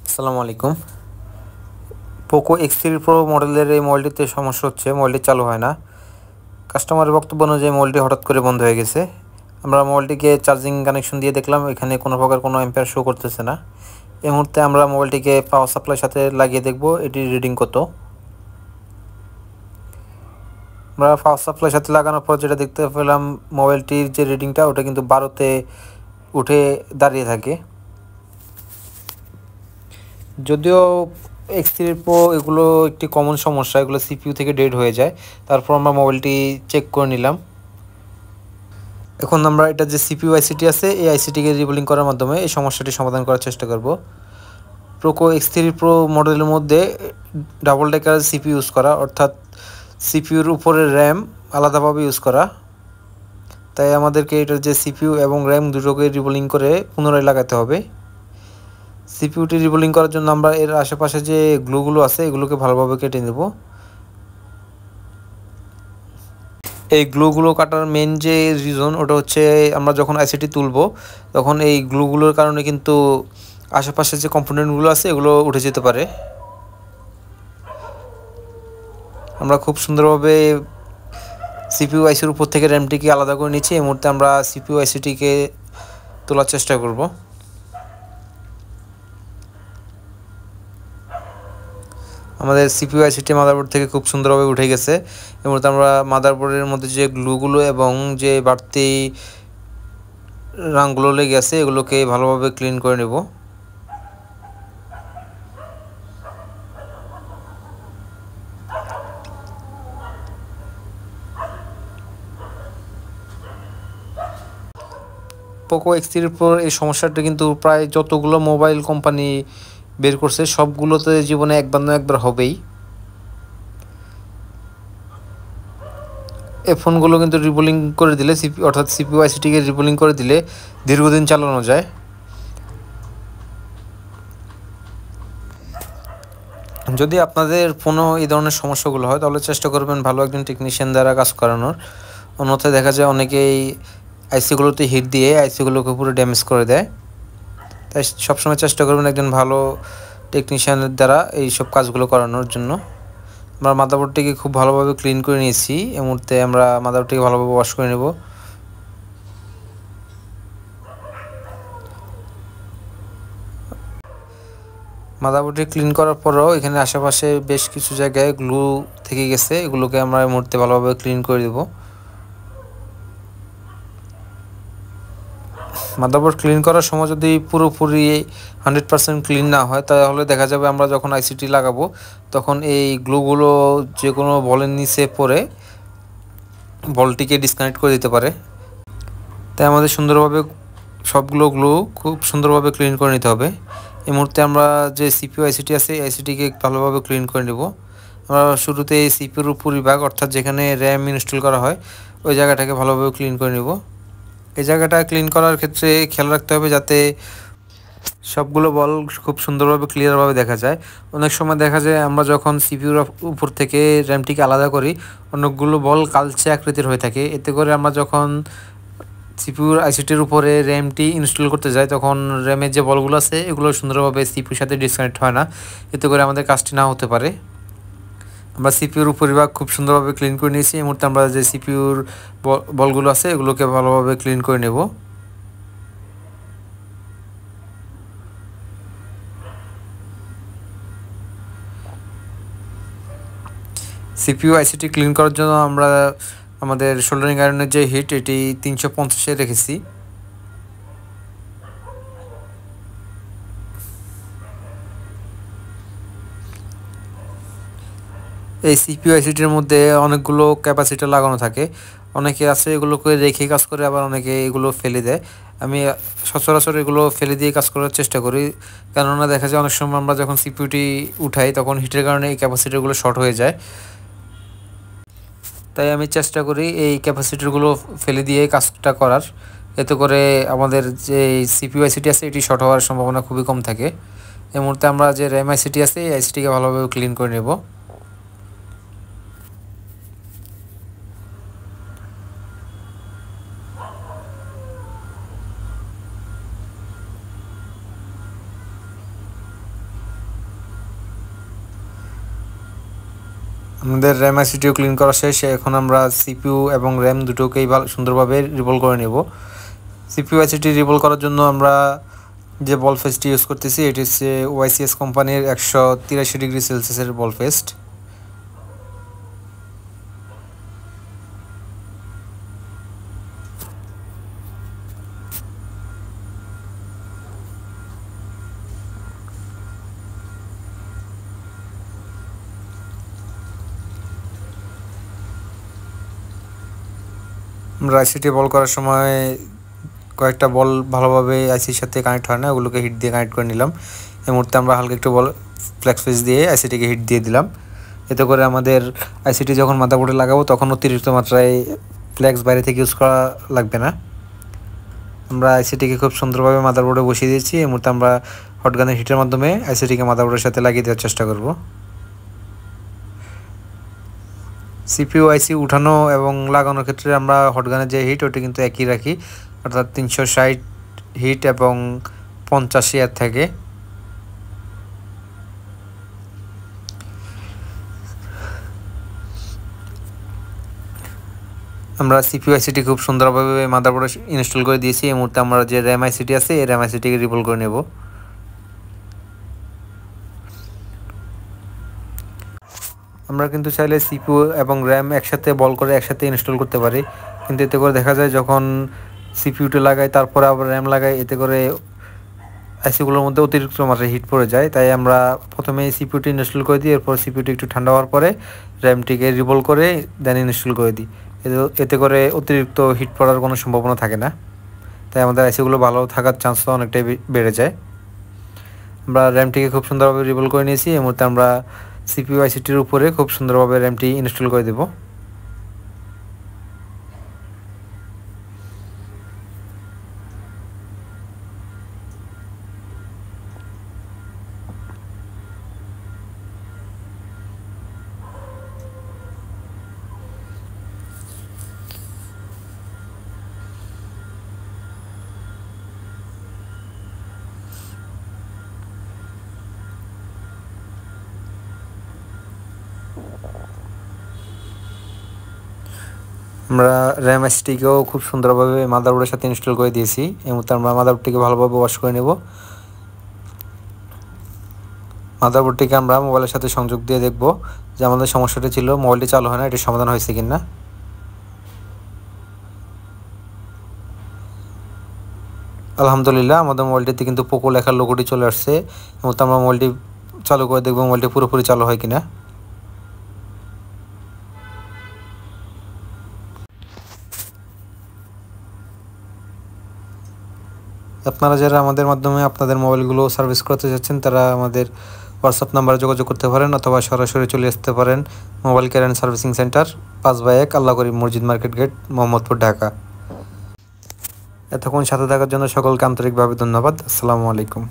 আসসালামু আলাইকুম। Poco X3 pro মডেলের এই মোবাইলটিতে সমস্যা হচ্ছে, মোবাইলটি চালু হয় না। কাস্টমারের বক্তব্য অনুযায়ী মোবাইলটি হঠাৎ করে বন্ধ হয়ে গেছে। আমরা মোবাইলটিকে চার্জিং কানেকশন দিয়ে দেখলাম, এখানে কোনো প্রকার কোনো অ্যাম্পিয়ার শো করতেছে না। এই মুহূর্তে আমরা মোবাইলটিকে পাওয়ার সাপ্লাইয়ের সাথে লাগিয়ে দেখব এটির রিডিং কত। আমরা পাওয়ার সাপ্লাইয়ের সাথে লাগানোর পর যেটা দেখতে পেলাম, মোবাইলটির যে রিডিংটা ওটা কিন্তু 12তে উঠে দাঁড়িয়ে থাকে। যদিও X3 প্রো এগুলো একটি কমন সমস্যা, এগুলো সিপিইউ থেকে ডেড হয়ে যায়। তারপর আমরা মোবাইলটি চেক করে নিলাম। এখন আমরা এটা যে সিপিইউ আইসিটি আছে, এই আইসিটিকে রিবুলিং করার মাধ্যমে এই সমস্যাটি সমাধান করার চেষ্টা করব। পোকো X3 প্রো মডেলের মধ্যে ডাবল ডেকার সিপিইউ ইউজ করা, অর্থাৎ সিপিইউর উপরে র্যাম আলাদাভাবে ইউজ করা। তাই আমাদেরকে এটার যে সিপিইউ এবং র্যাম দুটোকে রিবুলিং করে পুনরায় লাগাতে হবে। সিপিইউটি রিবুলিং করার জন্য আমরা এর আশেপাশে যে গ্লুগুলো আছে এগুলোকে ভালোভাবে কেটে নেব। এই গ্লুগুলো কাটার মেন যে রিজন ওটা হচ্ছে, আমরা যখন আইসিটি তুলব তখন এই গ্লুগুলোর কারণে কিন্তু আশেপাশে যে কম্পোনেন্টগুলো আছে এগুলো উঠে যেতে পারে। আমরা খুব সুন্দরভাবে সিপিইউ আইসির উপর থেকে র্যামটিকে আলাদা করে নিচ্ছি। এই মুহূর্তে আমরা সিপিইউ আইসিটিকে তোলার চেষ্টা করব। আমাদের সিপিইউ আইসিটি মাদারবোর্ড থেকে খুব সুন্দরভাবে উঠে গেছে। এই মুহূর্তে আমরা মাদারবোর্ডের মধ্যে যে গ্লুগুলো এবং যে বাড়তি রাংগুলো লেগে আছে এগুলোকে ভালোভাবে ক্লিন করে নেব। পোকো X3 প্রোর এই সমস্যাটা কিন্তু প্রায় যতগুলো মোবাইল কোম্পানি বের করছে সবগুলোতে জীবনে একবার না একবার হবেই। এই ফোনগুলো কিন্তু রিবুলিং করে দিলে অর্থাৎ সিপিইউ আইসিটিকে রিবুলিং করে দিলে দীর্ঘদিন চালানো যায়। যদি আপনাদের ফোনও এই ধরনের সমস্যাগুলো হয় তাহলে চেষ্টা করবেন ভালো একজন টেকনিশিয়ান দ্বারা কাজ করানোর। অন্যথায় দেখা যায় অনেকেই আইসিগুলোতে হিট দিয়ে আইসিগুলোকে পুরো ড্যামেজ করে দেয়। তাই সবসময় চেষ্টা করবেন একজন ভালো টেকনিশিয়ানের দ্বারা এইসব কাজগুলো করানোর জন্য। আমরা মাদারবোর্ডটিকে খুব ভালোভাবে ক্লিন করে নিয়েছি। এই মুহূর্তে আমরা মাদারবোর্ডটিকে ভালোভাবে ওয়াশ করে নেব। মাদারবোর্ডটি ক্লিন করার পরও এখানে আশেপাশে বেশ কিছু জায়গায় গ্লু থেকে গেছে, এগুলোকে আমরা এই মুহূর্তে ভালোভাবে ক্লিন করে দেব। মাদারবোর্ড ক্লিন করার সময় যদি পুরোপুরি 100% ক্লিন না হয় তাহলে দেখা যাবে আমরা যখন আইসিটি লাগাবো তখন এই গ্লুগুলো যে কোনো বলের নিচে পড়ে বলটিকে ডিসকানেক্ট করে দিতে পারে। তাই আমাদের সুন্দরভাবে সবগুলো গ্লু খুব সুন্দরভাবে ক্লিন করে নিতে হবে। এই মুহূর্তে আমরা যে সিপিইউ আইসিটি আছে এই আইসিটিকে ভালোভাবে ক্লিন করে নেব। আমরা শুরুতে এই সিপিইউর উপরিভাগ অর্থাৎ যেখানে র্যাম ইনস্টল করা হয় ওই জায়গাটাকে ভালোভাবে ক্লিন করে নেব। এই জায়গাটা ক্লিন করার ক্ষেত্রে খেয়াল রাখতে হবে যাতে সবগুলো বল খুব সুন্দরভাবে ক্লিয়ারভাবে দেখা যায়। অনেক সময় দেখা যায় আমরা যখন সিপিইউর উপর থেকে র্যামটিকে আলাদা করি অনেকগুলো বল কালচে আকৃতির হয়ে থাকে। এতে করে আমরা যখন সিপিইউর আইসিটির উপরে র্যামটি ইনস্টল করতে যাই তখন র্যামের যে বলগুলো আছে এগুলো সুন্দরভাবে সিপিইউর সাথে ডিসকানেক্ট হয় না। এতে করে আমাদের কাজটি না হতে পারে। আমরা সিপিইউর উপরিভাগ খুব সুন্দরভাবে ক্লিন করে নিয়েছি। এই মুহূর্তে আমরা যে সিপিইউর বলগুলো আছে এগুলোকে ভালোভাবে ক্লিন করে নেব। সিপিইউ আইসিটি ক্লিন করার জন্য আমরা আমাদের সোল্ডারিং আয়রনের যে হিট এটি 350-এ রেখেছি। এই সিপিইউ আইসিটির মধ্যে অনেকগুলো ক্যাপাসিটর লাগানো থাকে। অনেকে আছে এগুলোকে রেখে কাজ করে, আবার অনেকে এগুলো ফেলে দেয়। আমি সচরাচর এগুলো ফেলে দিয়ে কাজ করার চেষ্টা করি, কেননা দেখা যায় অনেক সময় আমরা যখন সিপিইউটি উঠাই তখন হিটের কারণে এই ক্যাপাসিটরগুলো শর্ট হয়ে যায়। তাই আমি চেষ্টা করি এই ক্যাপাসিটরগুলো ফেলে দিয়ে কাজটা করার। এতে করে আমাদের যে সিপিইউ আইসিটি আছে এটি শর্ট হওয়ার সম্ভাবনা খুবই কম থাকে। এই মুহূর্তে আমরা যে র্যাম আইসিটি আছে এই আইসিটিকে ভালোভাবে ক্লিন করে নেব। আমাদের র্যাম আইসিটিও ক্লিন করা শেষ। এখন আমরা সিপিইউ এবং র্যাম দুটোকেই সুন্দরভাবে রিভল করে নেব। সিপিইউ আইসিটি রিভল করার জন্য আমরা যে বল ফেস্টটি ইউজ করতেছি এটি হচ্ছে ওয়াইসিএস কোম্পানির 183°C বল ফেস্ট। আমরা আইসিটি বল করার সময় কয়েকটা বল ভালোভাবে আইসির সাথে কানেক্ট হয় না, ওগুলোকে হিট দিয়ে কানেক্ট করে নিলাম। এই মুহূর্তে আমরা হালকা একটু বল ফ্লেক্স ফেস দিয়ে আইসিটিকে হিট দিয়ে দিলাম। এতে করে আমাদের আইসিটি যখন মাদারবোর্ডে লাগাবো তখন অতিরিক্ত মাত্রায় ফ্লেক্স বাইরে থেকে ইউজ করা লাগবে না। আমরা আইসিটিকে খুব সুন্দরভাবে মাদারবোর্ডে বসিয়ে দিয়েছি। এই মুহূর্তে আমরা হটগানের হিটের মাধ্যমে আইসিটিকে মাদারবোর্ডের সাথে লাগিয়ে দেওয়ার চেষ্টা করব। সিপিইউ আইসি উঠানো এবং লাগানোর ক্ষেত্রে আমরা হটগানের যে হিট ওটি কিন্তু একই রাখি, অর্থাৎ 360 হিট এবং 50 এর থেকে। আমরা সিপিইউ আইসিটি খুব সুন্দরভাবে মাদারবোর্ডে ইনস্টল করে দিয়েছি। এই মুহূর্তে আমরা যে র্যাম আইসিটি আছে এই র্যাম আইসিটিকে রিভল করে নেব। আমরা কিন্তু চাইলে সিপিইউ এবং র্যাম একসাথে বল করে একসাথে ইনস্টল করতে পারি, কিন্তু এতে করে দেখা যায় যখন সিপিইউটা লাগাই তারপরে আবার র্যাম লাগাই, এতে করে আইসিগুলোর মধ্যে অতিরিক্ত মাত্রায় হিট পড়ে যায়। তাই আমরা প্রথমে সিপিইউটি ইনস্টল করে দিই, এরপর সিপিইউটি একটু ঠান্ডা হওয়ার পরে র্যামটিকে রিভল করে দেন ইনস্টল করে দিই। এতে করে অতিরিক্ত হিট পড়ার কোনো সম্ভাবনা থাকে না, তাই আমাদের আইসিগুলো ভালো থাকার চান্সও অনেকটাই বেড়ে যায়। আমরা র্যামটিকে খুব সুন্দরভাবে রিভল করে নিয়েছি। এই মুহূর্তে আমরা সিপিইউ আইসিটির উপরে খুব সুন্দরভাবে র্যামটি ইনস্টল করে দেব। আমরা র্যাম আইসিটিকেও খুব সুন্দরভাবে মাদারবোর্ডের সাথে ইনস্টল করে দিয়েছি। এই মুহূর্তে আমরা মাদারবোর্ডটিকে ভালোভাবে ওয়াশ করে নেব। মাদারবোর্ডটিকে আমরা মোবাইলের সাথে সংযোগ দিয়ে দেখব যে আমাদের সমস্যাটা ছিল মোবাইলটি চালু হয় না, এটির সমাধান হয়েছে কিনা। আলহামদুলিল্লাহ, আমাদের মোবাইলটিতে কিন্তু পোকো লেখার লোগোটি চলে আসছে। এই মুহূর্তে আমরা মোবাইলটি চালু করে দেখব মোবাইলটি পুরোপুরি চালু হয় কিনা। আপনারা যারা আমাদের মাধ্যমে আপনাদের মোবাইলগুলো সার্ভিস করতে যাচ্ছেন তারা আমাদের হোয়াটসঅ্যাপ নাম্বারে যোগাযোগ করতে পারেন, অথবা সরাসরি চলে আসতে পারেন mobile care and servicing centre 5/1 আল্লাহ করিম মসজিদ মার্কেট গেট, মোহাম্মদপুর, ঢাকা। এতক্ষণ সাথে থাকার জন্য সকলকে আন্তরিকভাবে ধন্যবাদ। আসসালামু আলাইকুম।